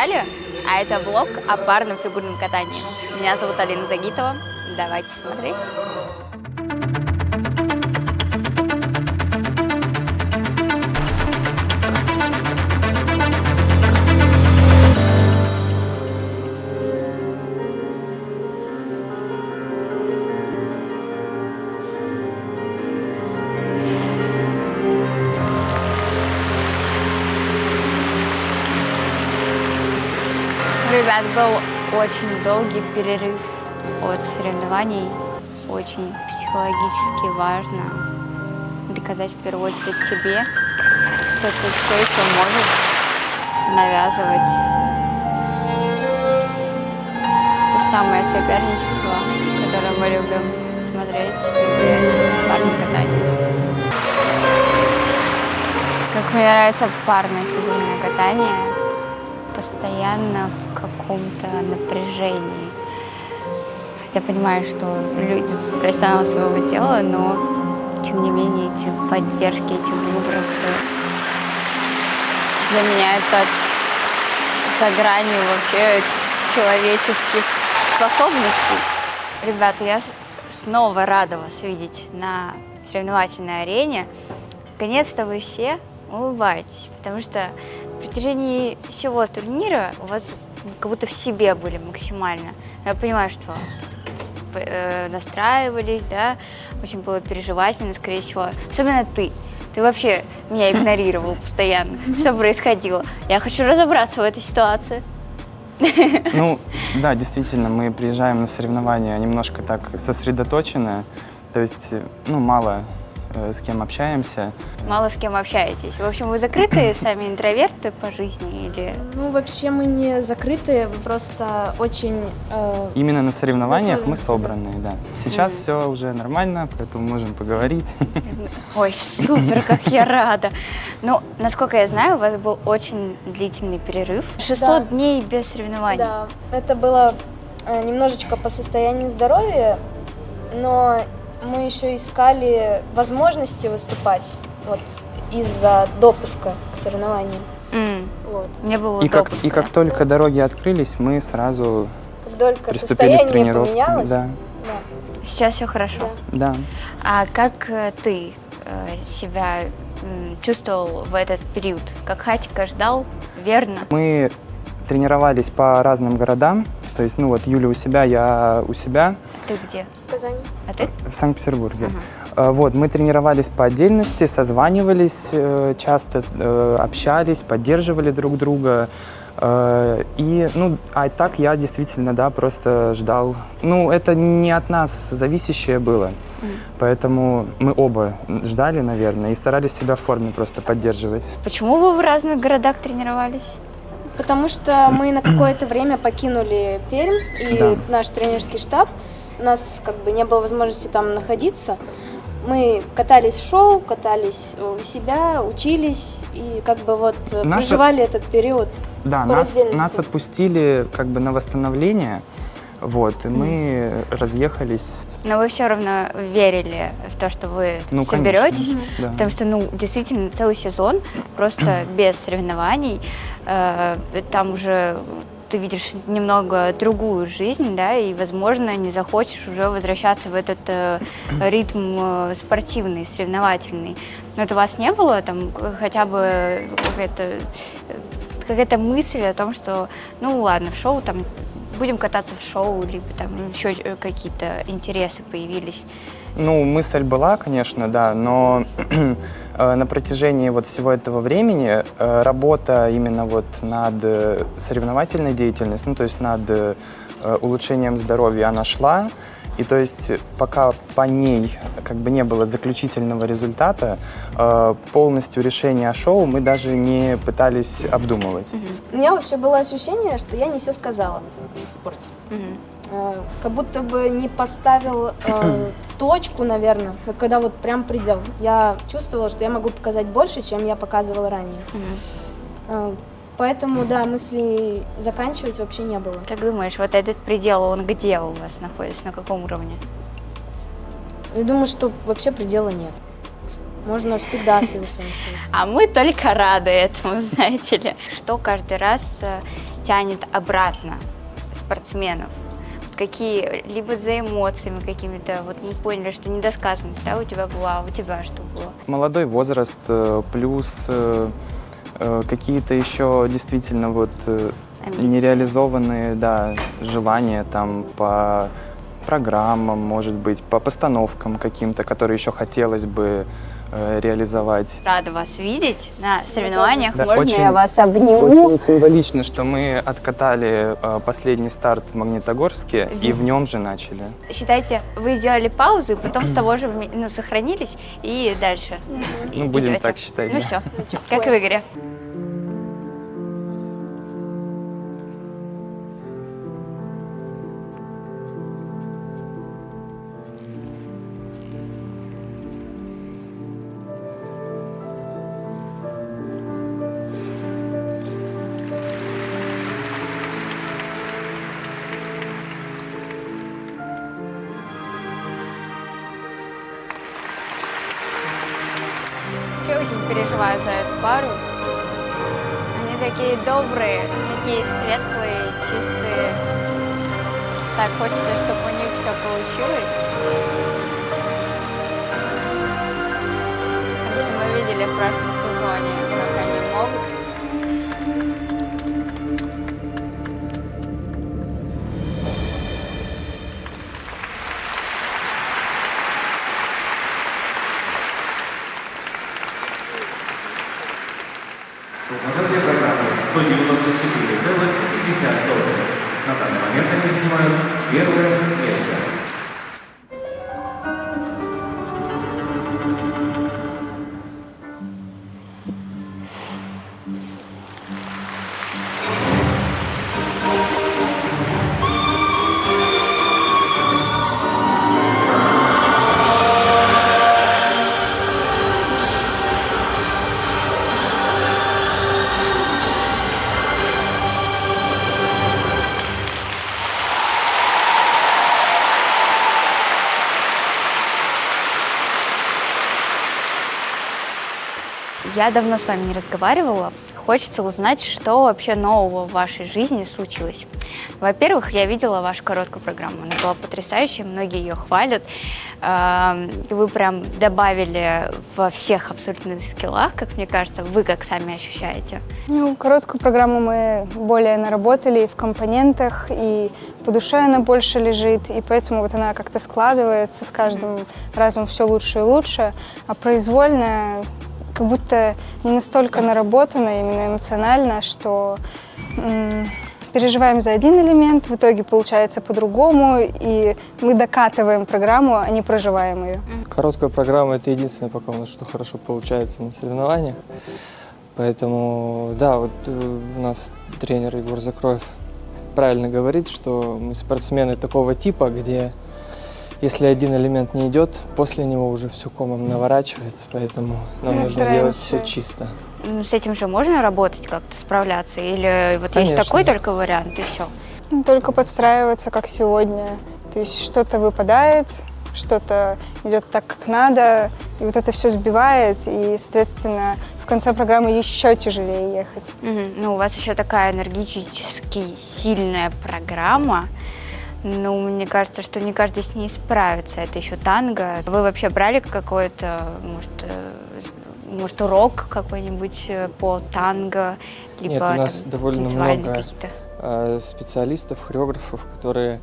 Италию, а это влог о парном фигурном катании. Меня зовут Алина Загитова. Давайте смотреть. Ребят, был очень долгий перерыв от соревнований. Очень психологически важно доказать в первую очередь себе, что ты все еще можешь навязывать то самое соперничество, которое мы любим смотреть в парном катании. Как мне нравится парное фигурное катание, постоянно в каком-то напряжении. Хотя понимаю, что люди профессионалы своего дела, но тем не менее эти поддержки, эти выбросы, для меня это за гранью вообще человеческих способностей. Ребята, я снова рада вас видеть на соревновательной арене. Наконец-то вы все улыбаетесь, потому что на протяжении всего турнира у вас как будто в себе были максимально. Я понимаю, что настраивались, да, очень было переживательно, скорее всего. Особенно ты. Ты вообще меня игнорировал постоянно. Что происходило? Я хочу разобраться в этой ситуации. Ну, да, действительно, мы приезжаем на соревнования немножко так сосредоточенно, то есть, ну, мало с кем общаемся. Мало с кем общаетесь. В общем, вы закрытые сами интроверты по жизни или... Ну, вообще мы не закрытые, мы просто очень... Именно на соревнованиях мы готовимся. собранные, да. Сейчас все уже нормально, поэтому можем поговорить. Ой, супер, как я рада. Ну, насколько я знаю, у вас был очень длительный перерыв. 600 дней без соревнований. Да, это было немножечко по состоянию здоровья, но мы еще искали возможности выступать вот, из-за допуска к соревнованиям. Вот. Мне было И допуск, как да? только дороги открылись, мы сразу Как только приступили к состояние тренировкам. поменялось, Да, Сейчас все хорошо. да. А как ты себя чувствовал в этот период? Как Хатика ждал? Верно? Мы тренировались по разным городам, то есть, ну вот, Юля у себя, я у себя. Ты где? в Казани. А ты? В Санкт-Петербурге. Вот, мы тренировались по отдельности, созванивались часто, общались, поддерживали друг друга. И, ну, а так я действительно, да, просто ждал. Ну, это не от нас зависящее было, поэтому мы оба ждали, наверное, и старались себя в форме просто поддерживать. Почему вы в разных городах тренировались? Потому что мы на какое-то время покинули Пермь и Да. наш тренерский штаб. У нас как бы не было возможности там находиться. Мы катались в шоу, катались у себя, учились и как бы вот проживали этот период. Да, по нас раздельности. отпустили как бы на восстановление, вот, и мы разъехались. Но вы все равно верили в то, что вы Ну, соберетесь, да. потому что, ну, действительно, целый сезон просто без соревнований, там уже ты видишь немного другую жизнь, да, и, возможно, не захочешь уже возвращаться в этот ритм спортивный, соревновательный. Но это у вас не было там хотя бы какая-то мысль о том, что, ну, ладно, в шоу там будем кататься в шоу, либо там еще какие-то интересы появились? Ну, мысль была, конечно, да, но на протяжении вот всего этого времени работа именно вот над соревновательной деятельностью, ну, то есть над улучшением здоровья, она шла. И то есть пока по ней как бы не было заключительного результата, полностью решение о шоу мы даже не пытались обдумывать. У меня вообще было ощущение, что я не все сказала в спорте. Как будто бы не поставил точку, наверное, когда вот прям предел. Я чувствовала, что я могу показать больше, чем я показывала ранее. Поэтому, да, мыслей заканчивать вообще не было. Как думаешь, вот этот предел, он где у вас находится, на каком уровне? Я думаю, что вообще предела нет. Можно всегда совершенствоваться. А мы только рады этому, знаете ли. Что каждый раз тянет обратно спортсменов? Какие, либо за эмоциями какими-то, вот мы поняли, что недосказанность, да, у тебя была, а у тебя что было? Молодой возраст, плюс какие-то еще действительно вот Амбиции. нереализованные, да, желания там по программам, может быть, по постановкам каким-то, которые еще хотелось бы реализовать. Рада вас видеть на соревнованиях. Да, Можно очень- я вас обниму? Очень символично, что мы откатали последний старт в Магнитогорске и в нем же начали. Считайте, вы сделали паузу, и потом с того же сохранились и дальше. Ну, будем идете. так считать, Ну да. все, как и в игре. Я очень переживаю за эту пару. Они такие добрые, такие светлые, чистые. Так хочется, чтобы у них все получилось. Потому что мы видели в прошлом сезоне, как они могут. Название программы 194,50. На данный момент они занимают первое место. Я давно с вами не разговаривала. Хочется узнать, что вообще нового в вашей жизни случилось. Во-первых, я видела вашу короткую программу. Она была потрясающей, многие ее хвалят. Вы прям добавили во всех абсолютно скиллах, как мне кажется. Вы как сами ощущаете? Ну, короткую программу мы более наработали и в компонентах, и по душе она больше лежит, и поэтому вот она как-то складывается с каждым разом все лучше и лучше, а произвольная как будто не настолько наработана именно эмоционально, что переживаем за один элемент, в итоге получается по-другому, и мы докатываем программу, а не проживаем ее. Короткая программа — это единственное пока у нас, что хорошо получается на соревнованиях. Поэтому, да, вот у нас тренер Егор Закроев правильно говорит, что мы спортсмены такого типа, где если один элемент не идет, после него уже все комом наворачивается, поэтому нам Мы нужно делать стараемся. все чисто. Ну, с этим же можно работать как-то, справляться? Или вот есть Конечно. такой только вариант, и все? Только подстраиваться, как сегодня. То есть что-то выпадает, что-то идет так, как надо, и вот это все сбивает, и, соответственно, в конце программы еще тяжелее ехать. Ну, у вас еще такая энергетически сильная программа. Ну, мне кажется, что не каждый с ней справится. Это еще танго. Вы вообще брали какой-то, может, урок какой-нибудь по танго? Либо Нет, у нас там, довольно танцевальные много какие-то? специалистов, хореографов, которые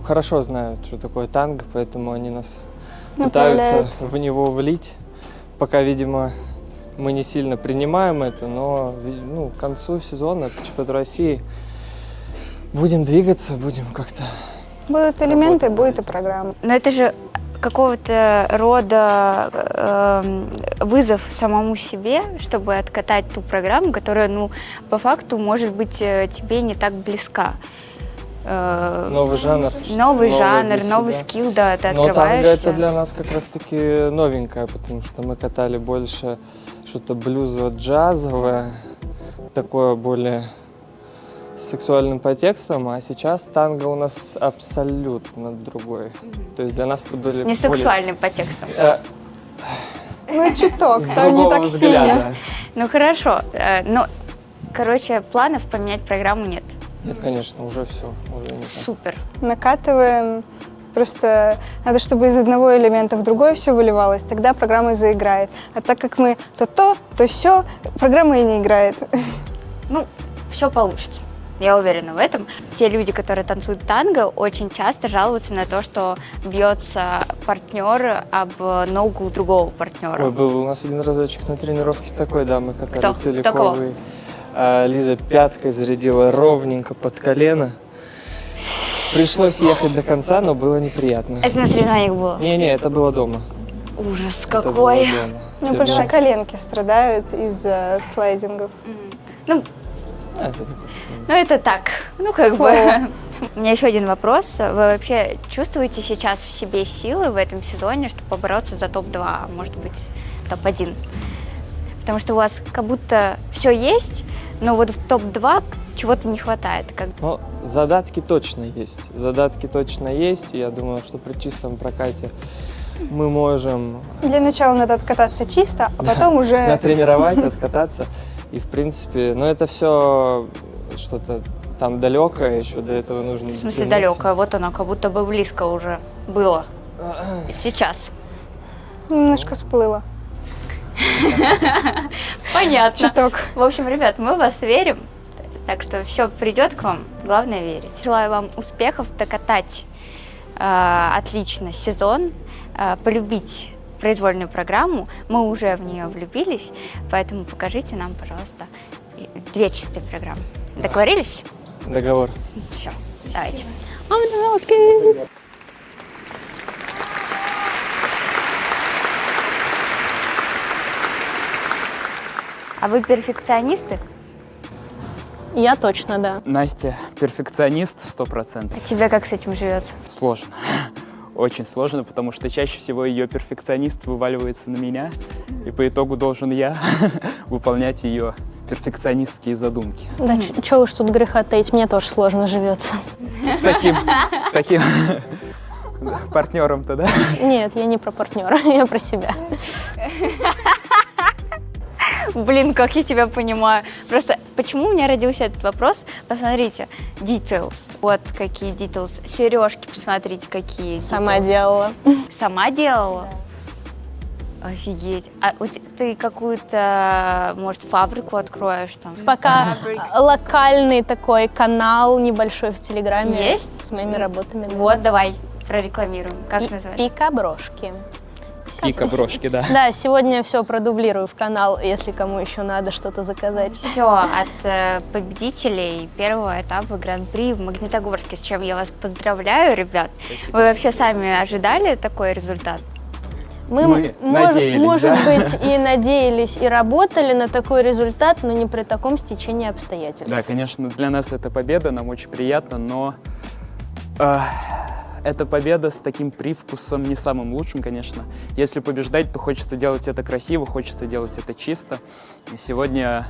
хорошо знают, что такое танго, поэтому они нас Направляют. пытаются в него влить. Пока, видимо, мы не сильно принимаем это, но к концу сезона чемпионата России будем двигаться, будем как-то... Будут элементы, Работа будет и будет. программа. Но это же какого-то рода вызов самому себе, чтобы откатать ту программу, которая, по факту, может быть, тебе не так близка. Новый жанр. Новый жанр, для новый себя. скилл, да, ты Но танго открываешься. это для нас как раз-таки новенькое, потому что мы катали больше что-то блюзово-джазовое, такое более с сексуальным подтекстом, а сейчас танго у нас абсолютно другой. То есть для нас это были Не сексуальным подтекстом. Ну, чуток, с то не другого так взгляда. сильно. Ну хорошо, но Короче, планов поменять программу нет. Нет, конечно, уже все, уже не так. Супер. Накатываем. Просто надо, чтобы из одного элемента в другой все выливалось, тогда программа заиграет. А так как мы то, то сё, программа и не играет. Ну, все получится. Я уверена в этом. Те люди, которые танцуют танго, очень часто жалуются на то, что бьется партнер об ногу другого партнера. Ой, был у нас один разочек на тренировке такой, да, мы катали Кто? целиковый. Лиза пяткой зарядила ровненько под колено. Пришлось ехать до конца, но было неприятно. Это на соревнованиях было? Не, это было дома. Ужас Это какой. было дома. Ну, больше коленки страдают из-за слайдингов. Ну, Это такое. ну, это так. Ну, как Слово. бы. У меня еще один вопрос. Вы вообще чувствуете сейчас в себе силы в этом сезоне, чтобы побороться за топ-2, а может быть, топ-1? Потому что у вас как будто все есть, но вот в топ-2 чего-то не хватает. Ну, задатки точно есть. Задатки точно есть. И я думаю, что при чистом прокате мы можем Для начала надо откататься чисто, а потом уже... натренировать, откататься. И, в принципе, ну, это все что-то там далекое, еще до этого нужно... В смысле вернуться. далекое, вот оно, как будто бы близко уже было. Сейчас. Немножко всплыло. Понятно. Чуток. В общем, ребят, мы в вас верим, так что все придет к вам, главное верить. Желаю вам успехов, докатать отлично сезон, полюбить произвольную программу. Мы уже в нее влюбились, поэтому покажите нам, пожалуйста, 2 чистые программы. Договорились? Договор. Все, давайте. А вы перфекционисты? Я точно, да. Настя перфекционист 100%. А тебе как с этим живется? Сложно. Очень сложно, потому что чаще всего ее перфекционист вываливается на меня, и по итогу должен я выполнять ее перфекционистские задумки. Да, чё уж тут греха таить, мне тоже сложно живется. С таким партнером-то, да? Нет, я не про партнера, я про себя. Блин, как я тебя понимаю. Просто почему у меня родился этот вопрос? Посмотрите, details. Вот какие details. Сережки, посмотрите, какие. Сама details. делала. Сама делала? Офигеть. А ты какую-то, может, фабрику откроешь там? Пока локальный такой канал небольшой в Телеграме Есть? с моими работами. да. Вот, давай прорекламируем. Как называется? Пика-брошки. Сика-брошки, да. Да, сегодня все продублирую в канал, если кому еще надо что-то заказать. Все, от победителей первого этапа Гран-при в Магнитогорске, с чем я вас поздравляю, ребят. Вы вообще сами ожидали такой результат? Мы надеялись, может да? быть, и надеялись, и работали на такой результат, но не при таком стечении обстоятельств. Да, конечно, для нас это победа, нам очень приятно, но эта победа с таким привкусом не самым лучшим, конечно. Если побеждать, то хочется делать это красиво, хочется делать это чисто. И сегодня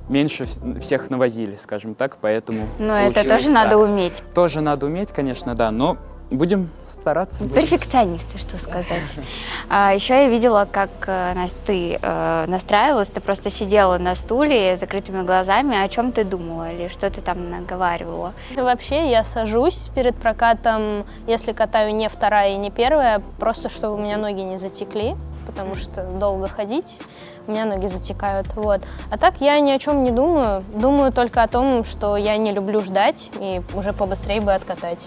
меньше всех навозили, скажем так, поэтому Но это получилось тоже надо так. уметь. Тоже надо уметь, конечно, да, но будем стараться. Перфекционисты, что сказать. Еще я видела, как, Настя, ты настраивалась, ты просто сидела на стуле с закрытыми глазами. О чем ты думала или что ты там наговаривала? Вообще, я сажусь перед прокатом, если катаю не вторая и не первая, просто чтобы у меня ноги не затекли, потому что долго ходить, у меня ноги затекают, вот. А так я ни о чем не думаю, думаю только о том, что я не люблю ждать и уже побыстрее бы откатать.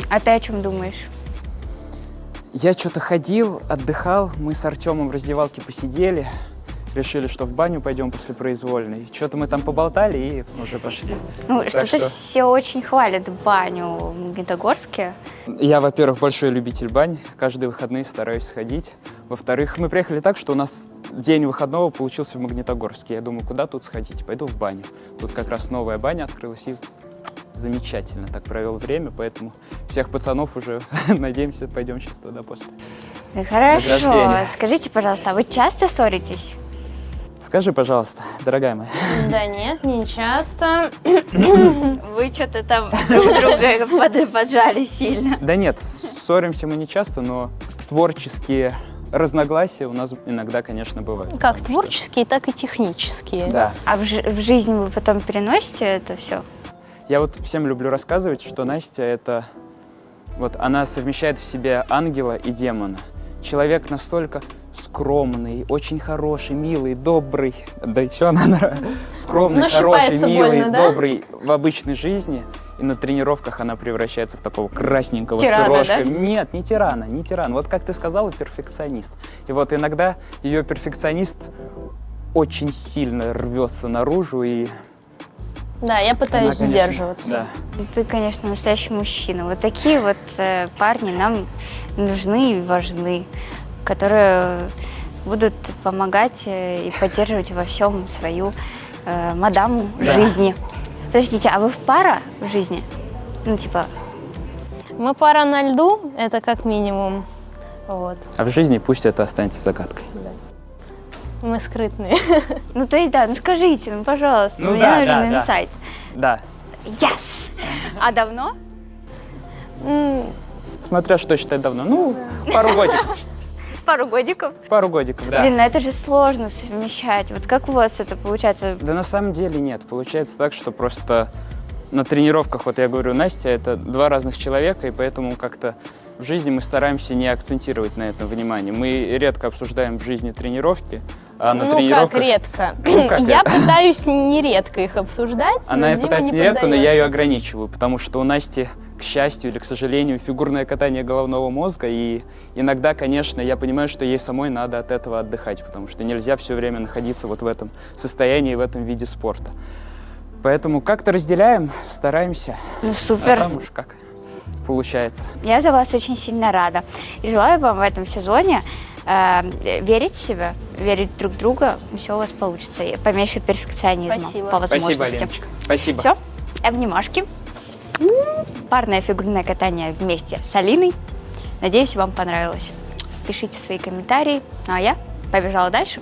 А ты о чем думаешь? Я что-то ходил, отдыхал, мы с Артемом в раздевалке посидели, решили, что в баню пойдем после произвольной. Что-то мы там поболтали и уже пошли. Ну, Так что-то все очень хвалят баню в Магнитогорске. Я, во-первых, большой любитель бань, каждые выходные стараюсь сходить. Во-вторых, мы приехали так, что у нас день выходного получился в Магнитогорске. Я думаю, куда тут сходить? Пойду в баню. Тут как раз новая баня открылась, и замечательно так провел время, поэтому всех пацанов уже, надеемся, пойдем сейчас туда после. Хорошо. Награждение. Скажите, пожалуйста, а вы часто ссоритесь? Скажи, пожалуйста, дорогая моя. Да нет, не часто. Вы что-то там друг друга поджали сильно. Да нет, ссоримся мы не часто, но творческие разногласия у нас иногда, конечно, бывают. Как потому что- творческие, так и технические. Да. А в жизнь вы потом переносите это все? Я вот всем люблю рассказывать, что Настя это... Вот она совмещает в себе ангела и демона. Человек настолько скромный, очень хороший, милый, добрый. Да и что она? Скромный, Но хороший, шипается милый, больно, да? добрый в обычной жизни. И на тренировках она превращается в такого красненького Тирана, с рожками. да? Нет, не тирана, не тиран. Вот как ты сказала, перфекционист. И вот иногда ее перфекционист очень сильно рвется наружу и... Да, я она, пытаюсь конечно, сдерживаться. Да. Ты, конечно, настоящий мужчина. Вот такие вот парни нам нужны и важны, которые будут помогать и поддерживать во всем свою мадаму Да. жизни. Подождите, а вы в пара в жизни? Ну, типа, Мы пара на льду, это как минимум. Вот. А в жизни пусть это останется загадкой. Мы скрытные. ну то есть да, ну скажите, ну пожалуйста, Ну мне да, нужен да, да. инсайт. Да. Yes! А давно? Смотря что считать давно. Ну, пару годиков. Пару годиков. Пару годиков, да. Блин, ну это же сложно совмещать. Вот как у вас это получается? Да на самом деле нет. Получается так, что просто на тренировках, вот я говорю, Настя, это два разных человека, и поэтому как-то в жизни мы стараемся не акцентировать на этом внимание. Мы редко обсуждаем в жизни тренировки, а на Ну, как тренировках... редко. Ну, как Я это? пытаюсь нередко их обсуждать, Она но и Дима пытается не нередко, но я ее поддается. ограничиваю, потому что у Насти, к счастью или к сожалению, фигурное катание головного мозга, и иногда, конечно, я понимаю, что ей самой надо от этого отдыхать, потому что нельзя все время находиться вот в этом состоянии, в этом виде спорта. Поэтому как-то разделяем, стараемся, Ну а супер. там уж как получается. Я за вас очень сильно рада. И желаю вам в этом сезоне верить в себя, верить друг в друга. Все у вас получится. И поменьше перфекционизма Спасибо. по возможности. Спасибо, Леночка. Спасибо. Все, обнимашки. Парное фигурное катание вместе с Алиной. Надеюсь, вам понравилось. Пишите свои комментарии. Ну а я побежала дальше.